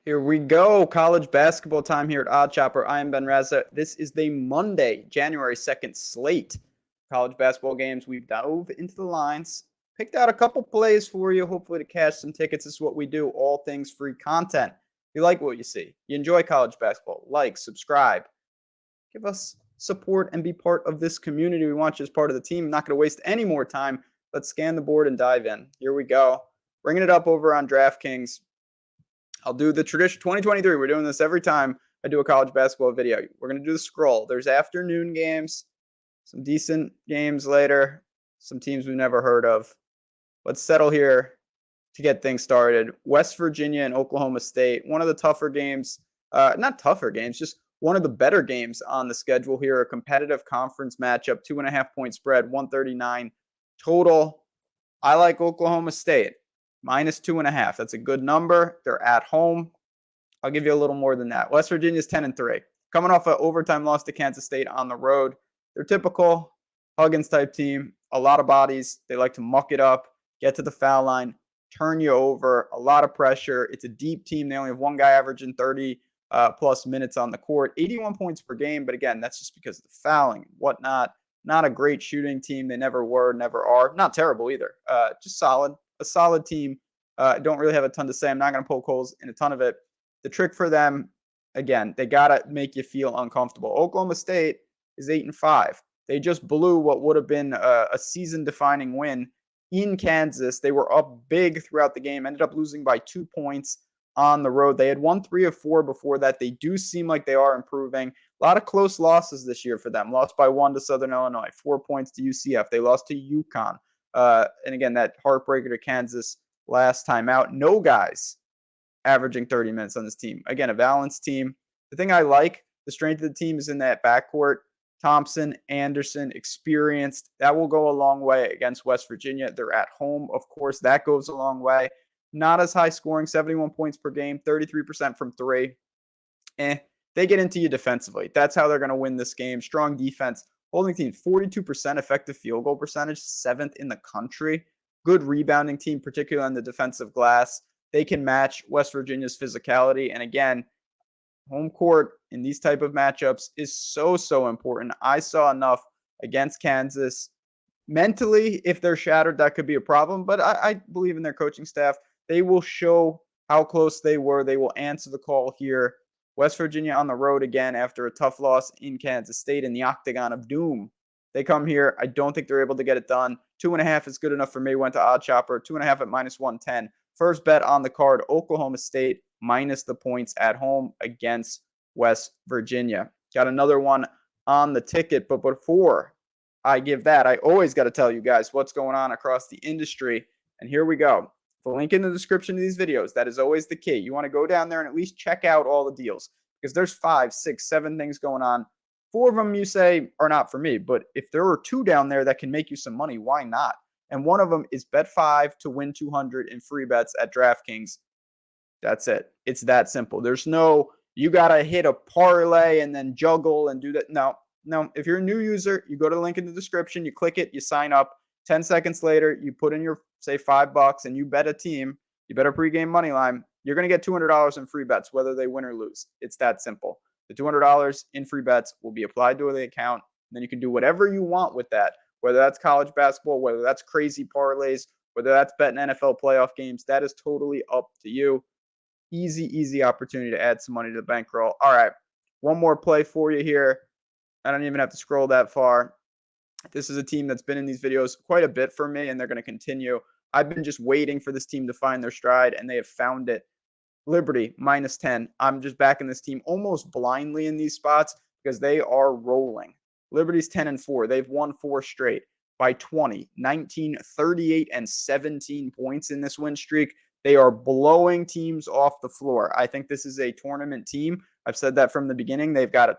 Here we go. College basketball time here at OddsChecker. I am Ben Raza. This is the Monday, January 2nd slate. College basketball games. We've dove into the lines, picked out a couple plays for you, hopefully to cash some tickets. This is what we do, all things free content. If you like what you see, you enjoy college basketball, like, subscribe, give us support, and be part of this community. We want you as part of the team. I'm not going to waste any more time. Let's scan the board and dive in. Here we go. Bringing it up over on DraftKings. I'll do the tradition 2023. We're doing this every time I do a college basketball video. We're going to do the scroll. There's afternoon games, some decent games later, some teams we've never heard of. Let's settle here to get things started. West Virginia and Oklahoma State, one of the tougher games, not tougher games, just one of the better games on the schedule here. A competitive conference matchup, 2.5-point spread, 139 total. I like Oklahoma State. -2.5. That's a good number. They're at home. I'll give you a little more than that. West Virginia's 10-3. Coming off an overtime loss to Kansas State on the road. They're typical Huggins type team. A lot of bodies. They like to muck it up, get to the foul line, turn you over. A lot of pressure. It's a deep team. They only have one guy averaging 30 plus minutes on the court. 81 points per game. But again, that's just because of the fouling and whatnot. Not a great shooting team. They never were, never are. Not terrible either. Just solid. A solid team. Don't really have a ton to say. I'm not going to poke holes in a ton of it. The trick for them, again, they got to make you feel uncomfortable. Oklahoma State is 8-5. They just blew what would have been a season-defining win in Kansas. They were up big throughout the game, ended up losing by 2 points on the road. They had won 3 of 4 before that. They do seem like they are improving. A lot of close losses this year for them. Lost by 1 to Southern Illinois, 4 points to UCF. They lost to UConn. And again, that heartbreaker to Kansas last time out. No guys averaging 30 minutes on this team. Again, a balanced team. The thing I like, the strength of the team is in that backcourt. Thompson, Anderson, experienced. That will go a long way against West Virginia. They're at home, of course. That goes a long way. Not as high scoring, 71 points per game, 33% from 3. They get into you defensively. That's how they're going to win this game. Strong defense. Holding team, 42% effective field goal percentage, 7th in the country. Good rebounding team, particularly on the defensive glass. They can match West Virginia's physicality. And again, home court in these type of matchups is so important. I saw enough against Kansas. Mentally, if they're shattered, that could be a problem. But I believe in their coaching staff. They will show how close they were. They will answer the call here. West Virginia on the road again after a tough loss in Kansas State in the Octagon of Doom. They come here. I don't think they're able to get it done. 2.5 is good enough for me. Went to OddsChecker. 2.5 at -110. First bet on the card, Oklahoma State minus the points at home against West Virginia. Got another one on the ticket. But before I give that, I always got to tell you guys what's going on across the industry. And here we go. The link in the description of these videos. That is always the key. You want to go down there and at least check out all the deals because there's 5, 6, 7 things going on. 4 of them you say are not for me, but if there are 2 down there that can make you some money, why not? And one of them is bet 5 to win 200 in free bets at DraftKings. That's it. It's that simple. There's no, you got to hit a parlay and then juggle and do that. No. If you're a new user, you go to the link in the description, you click it, you sign up. 10 seconds later, you put in your, say, $5 and you bet a team, you bet a pregame money line, you're going to get $200 in free bets, whether they win or lose. It's that simple. The $200 in free bets will be applied to the account. And then you can do whatever you want with that, whether that's college basketball, whether that's crazy parlays, whether that's betting NFL playoff games. That is totally up to you. Easy opportunity to add some money to the bankroll. All right, one more play for you here. I don't even have to scroll that far. This is a team that's been in these videos quite a bit for me, and they're going to continue. I've been just waiting for this team to find their stride, and they have found it. Liberty, -10. I'm just backing this team almost blindly in these spots because they are rolling. Liberty's 10-4. They've won 4 straight by 20, 19, 38, and 17 points in this win streak. They are blowing teams off the floor. I think this is a tournament team. I've said that from the beginning. They've got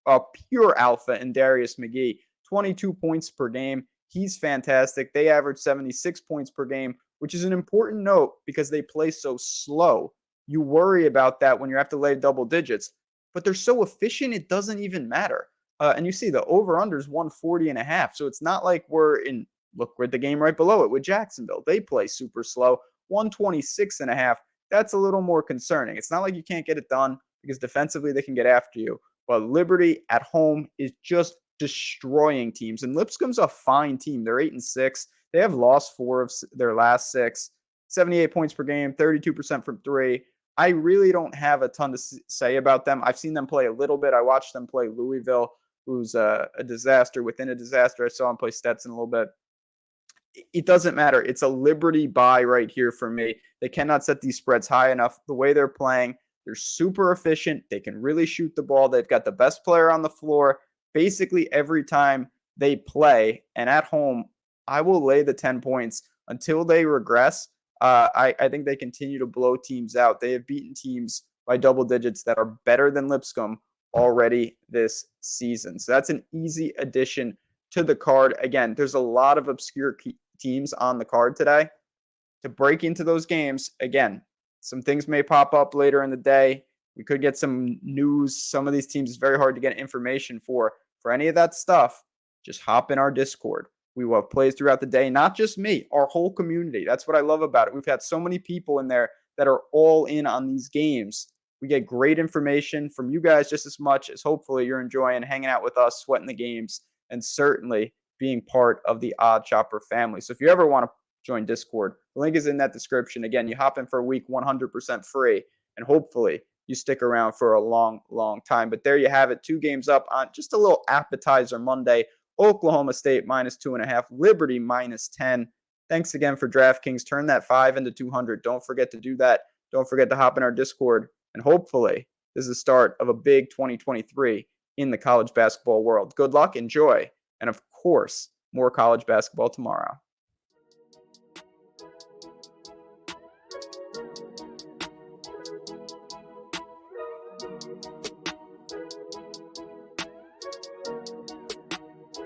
a pure alpha in Darius McGee. 22 points per game. He's fantastic. They average 76 points per game, which is an important note because they play so slow. You worry about that when you have to lay double digits, but they're so efficient, it doesn't even matter. And you see the over-under is 140.5. So it's not like we're at the game right below it with Jacksonville. They play super slow. 126.5. that's a little more concerning. It's not like you can't get it done because defensively they can get after you, but Liberty at home is just destroying teams. And Lipscomb's a fine team. They're 8-6. They have lost 4 of their last 6, 78 points per game, 32% from 3. I really don't have a ton to say about them. I've seen them play a little bit. I watched them play Louisville, who's a disaster within a disaster. I saw him play Stetson a little bit. It doesn't matter. It's a Liberty buy right here for me. They cannot set these spreads high enough. The way they're playing, they're super efficient. They can really shoot the ball. They've got the best player on the floor basically every time they play. And at home, I will lay the 10 points until they regress. I think they continue to blow teams out. They have beaten teams by double digits that are better than Lipscomb already this season. So that's an easy addition to the card. Again, there's a lot of obscure teams on the card today. To break into those games, again, some things may pop up later in the day. We could get some news. Some of these teams is very hard to get information for. For any of that stuff, just hop in our Discord. We will have plays throughout the day, not just me, our whole community. That's what I love about it. We've had so many people in there that are all in on these games. We get great information from you guys just as much as hopefully you're enjoying hanging out with us, sweating the games, and certainly being part of the Odd Chopper family. So if you ever want to join Discord, the link is in that description. Again, you hop in for a week 100% free, and hopefully you stick around for a long, long time. But there you have it. 2 games up on just a little appetizer Monday. Oklahoma State -2.5, Liberty -10. Thanks again for DraftKings. Turn that 5 into 200. Don't forget to do that. Don't forget to hop in our Discord. And hopefully this is the start of a big 2023 in the college basketball world. Good luck, enjoy, and of course, more college basketball tomorrow.